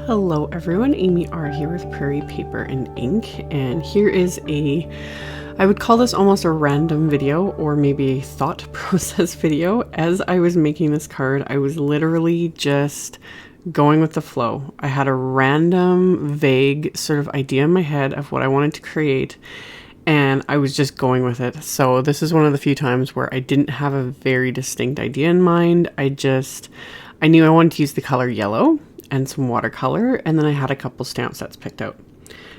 Hello everyone, AmyR here with Prairie Paper and Ink, and here is I would call this almost a random video or maybe a thought process video. As I was making this card, I was literally just going with the flow. I had a random, vague sort of idea in my head of what I wanted to create, and I was just going with it. So this is one of the few times where I didn't have a very distinct idea in mind. I knew I wanted to use the color yellow and some watercolor, and then I had a couple stamp sets picked out.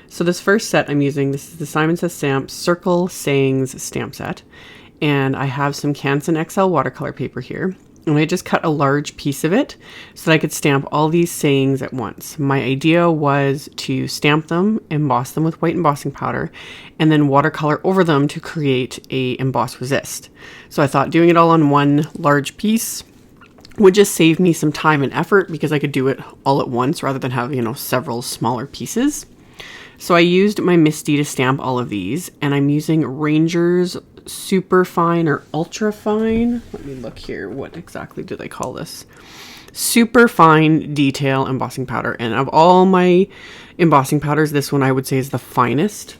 So this first set I'm using, this is the Simon Says Stamps Circle Sayings stamp set, and I have some Canson XL watercolor paper here, and I just cut a large piece of it so that I could stamp all these sayings at once. My idea was to stamp them, emboss them with white embossing powder, and then watercolor over them to create a emboss resist. So I thought doing it all on one large piece would just save me some time and effort because I could do it all at once rather than have, several smaller pieces. So I used my Misty to stamp all of these, and I'm using Ranger's Super Fine or Ultra Fine. Let me look here. What exactly do they call this? Super Fine Detail Embossing Powder. And of all my embossing powders, this one I would say is the finest.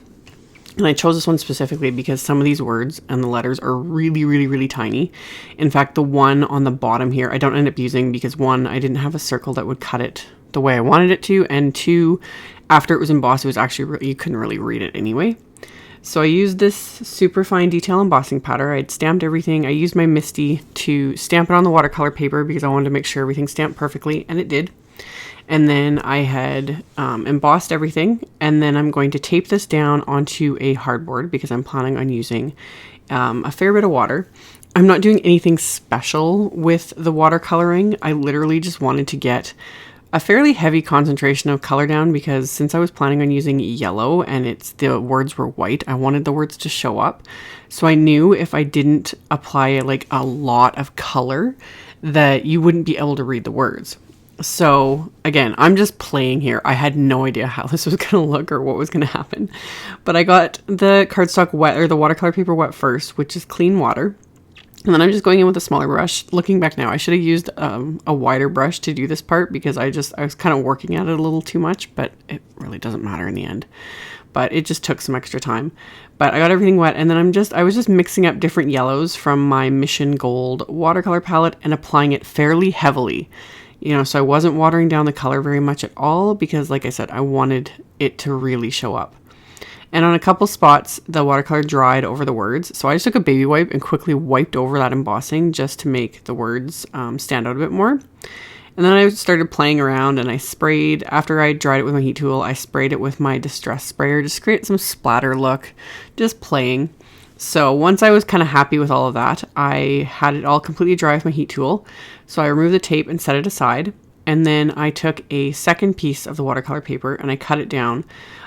And I chose this one specifically because some of these words and the letters are really, really, really tiny. In fact, the one on the bottom here, I don't end up using because one, I didn't have a circle that would cut it the way I wanted it to. And two, after it was embossed, it was actually, you couldn't really read it anyway. So I used this super fine detail embossing powder. I'd stamped everything. I used my Misty to stamp it on the watercolor paper because I wanted to make sure everything stamped perfectly, and it did. And then I had embossed everything, and then I'm going to tape this down onto a hardboard because I'm planning on using a fair bit of water. I'm not doing anything special with the watercoloring. I literally just wanted to get a fairly heavy concentration of color down because since I was planning on using yellow and the words were white, I wanted the words to show up. So I knew if I didn't apply like a lot of color that you wouldn't be able to read the words. So again, I'm just playing here. I had no idea how this was going to look or what was going to happen. But I got the cardstock wet, or the watercolor paper wet first, which is clean water. And then I'm just going in with a smaller brush. Looking back now, I should have used a wider brush to do this part because I was kind of working at it a little too much, but it really doesn't matter in the end. But it just took some extra time. But I got everything wet, and then I was just mixing up different yellows from my Mission Gold watercolor palette and applying it fairly heavily. So I wasn't watering down the color very much at all because, like I said, I wanted it to really show up. And on a couple spots, the watercolor dried over the words. So I just took a baby wipe and quickly wiped over that embossing just to make the words stand out a bit more. And then I started playing around, and I sprayed, after I dried it with my heat tool, I sprayed it with my distress sprayer just to create some splatter look, just playing. So once I was kind of happy with all of that, I had it all completely dry with my heat tool. So I removed the tape and set it aside. And then I took a second piece of the watercolor paper and I cut it down.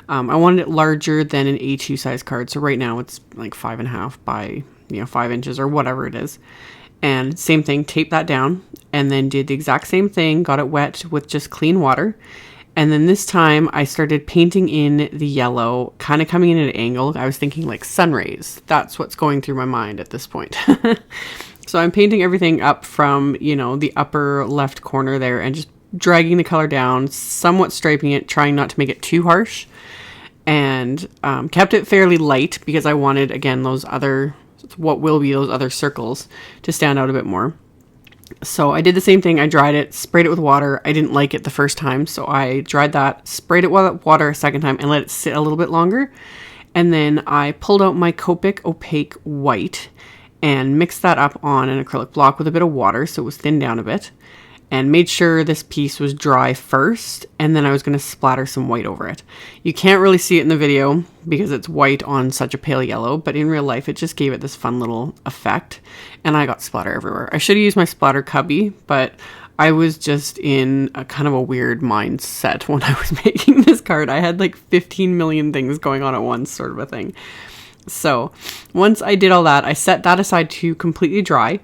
I wanted it larger than an A2 size card. So right now it's like 5.5 by 5 inches or whatever it is. And same thing, taped that down and then did the exact same thing, got it wet with just clean water. And then this time I started painting in the yellow, kind of coming in at an angle. I was thinking like sun rays. That's what's going through my mind at this point. So I'm painting everything up from, the upper left corner there and just dragging the color down, somewhat striping it, trying not to make it too harsh. And kept it fairly light because I wanted, again, those other circles to stand out a bit more. So I did the same thing. I dried it, sprayed it with water. I didn't like it the first time, so I dried that, sprayed it with water a second time, and let it sit a little bit longer. And then I pulled out my Copic Opaque White and mixed that up on an acrylic block with a bit of water so it was thinned down a bit, and made sure this piece was dry first, and then I was going to splatter some white over it. You can't really see it in the video because it's white on such a pale yellow, but in real life it just gave it this fun little effect, and I got splatter everywhere. I should have used my splatter cubby, but I was just in a kind of a weird mindset when I was making this card. I had like 15 million things going on at once, sort of a thing. So once I did all that, I set that aside to completely dry.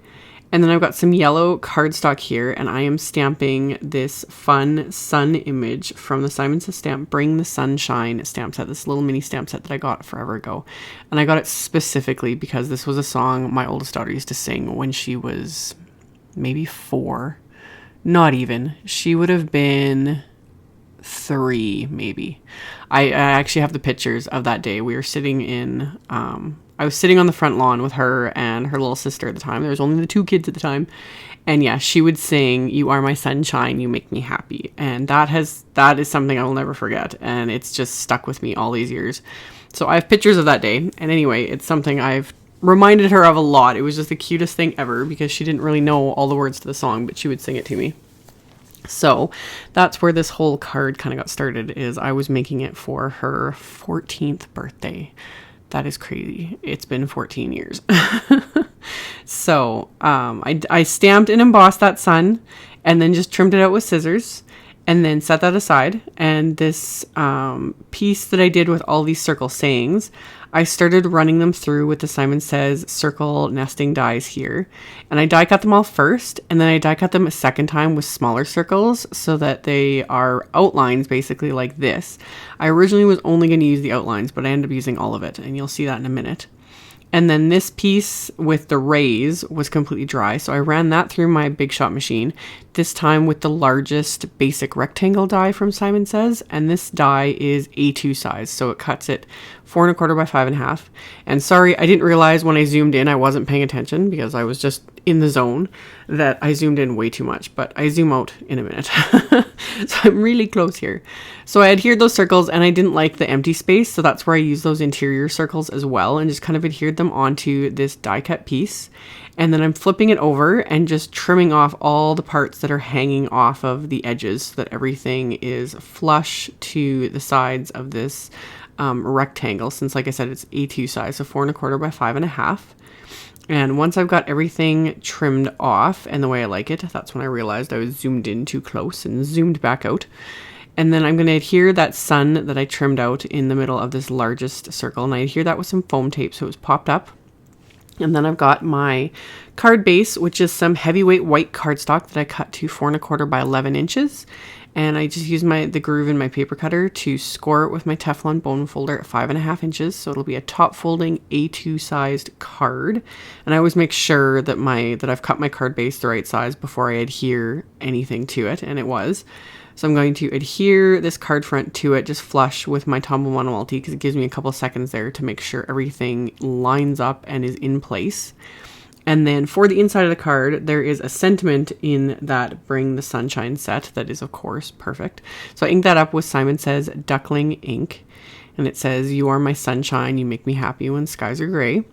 And then I've got some yellow cardstock here, and I am stamping this fun sun image from the Simon Says Stamp Bring the Sunshine stamp set, this little mini stamp set that I got forever ago. And I got it specifically because this was a song my oldest daughter used to sing when she was maybe 4. Not even. She would have been 3 maybe. I actually have the pictures of that day. We were sitting in, I was sitting on the front lawn with her and her little sister at the time. There was only the 2 kids at the time. And yeah, she would sing, "You are my sunshine, you make me happy." And that is something I will never forget. And it's just stuck with me all these years. So I have pictures of that day. And anyway, it's something I've reminded her of a lot. It was just the cutest thing ever because she didn't really know all the words to the song, but she would sing it to me. So that's where this whole card kind of got started, is I was making it for her 14th birthday. That is crazy. It's been 14 years. So I stamped and embossed that sun and then just trimmed it out with scissors and then set that aside. And this piece that I did with all these circle sayings, I started running them through with the Simon Says circle nesting dies here. And I die cut them all first, and then I die cut them a second time with smaller circles so that they are outlines basically like this. I originally was only going to use the outlines, but I ended up using all of it, and you'll see that in a minute. And then this piece with the rays was completely dry, so I ran that through my Big Shot machine, this time with the largest basic rectangle die from Simon Says, and this die is A2 size, so it cuts it 4 1/4 by 5 1/2. And sorry, I didn't realize when I zoomed in I wasn't paying attention because I was just in the zone that I zoomed in way too much, but I zoom out in a minute. So I'm really close here. So I adhered those circles and I didn't like the empty space, so that's where I used those interior circles as well and just kind of adhered them onto this die cut piece. And then I'm flipping it over and just trimming off all the parts that are hanging off of the edges so that everything is flush to the sides of this rectangle, since like I said, it's A2 size, so 4 1/4 by 5 1/2. And once I've got everything trimmed off and the way I like it, that's when I realized I was zoomed in too close and zoomed back out. And then I'm going to adhere that sun that I trimmed out in the middle of this largest circle, and I adhere that with some foam tape so it was popped up. And then I've got my card base, which is some heavyweight white cardstock that I cut to 4 1/4 by 11 inches. And I just use the groove in my paper cutter to score it with my Teflon bone folder at 5 1/2 inches. So it'll be a top folding A2 sized card. And I always make sure that I've cut my card base the right size before I adhere anything to it. And it was. So I'm going to adhere this card front to it, just flush with my Tombow Mono Multi because it gives me a couple seconds there to make sure everything lines up and is in place. And then for the inside of the card, there is a sentiment in that Bring the Sunshine set that is, of course, perfect. So I inked that up with Simon Says Duckling ink. And it says, "You are my sunshine, you make me happy when skies are gray."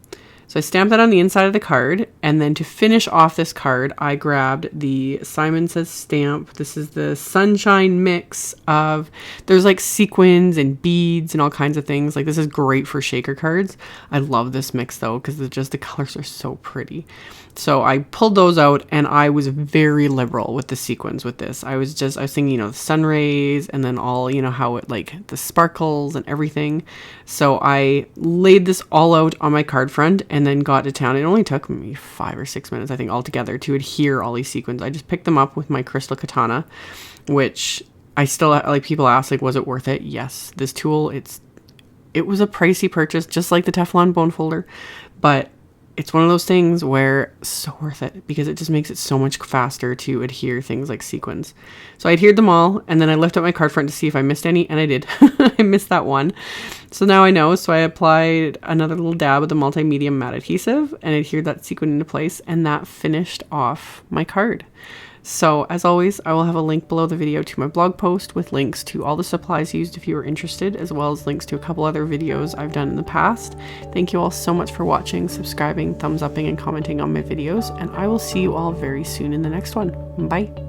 So I stamped that on the inside of the card. And then to finish off this card, I grabbed the Simon Says stamp. This is the sunshine mix of, there's like sequins and beads and all kinds of things. Like this is great for shaker cards. I love this mix though, because the colors are so pretty. So I pulled those out and I was very liberal with the sequins with this. I was thinking, the sun rays and then all, how it like the sparkles and everything. So I laid this all out on my card front and then got to town. It only took me 5 or 6 minutes, I think, altogether to adhere all these sequins. I just picked them up with my crystal katana, which I still, like, people ask, like, was it worth it? Yes. This tool, it was a pricey purchase, just like the Teflon bone folder, but it's one of those things where so worth it because it just makes it so much faster to adhere things like sequins. So I adhered them all and then I lifted up my card front to see if I missed any, and I did. I missed that one. So now I know. So I applied another little dab of the multi-medium matte adhesive and adhered that sequin into place, and that finished off my card. So as always, I will have a link below the video to my blog post with links to all the supplies used if you are interested, as well as links to a couple other videos I've done in the past. Thank you all so much for watching, subscribing, thumbs upping, and commenting on my videos, and I will see you all very soon in the next one. Bye!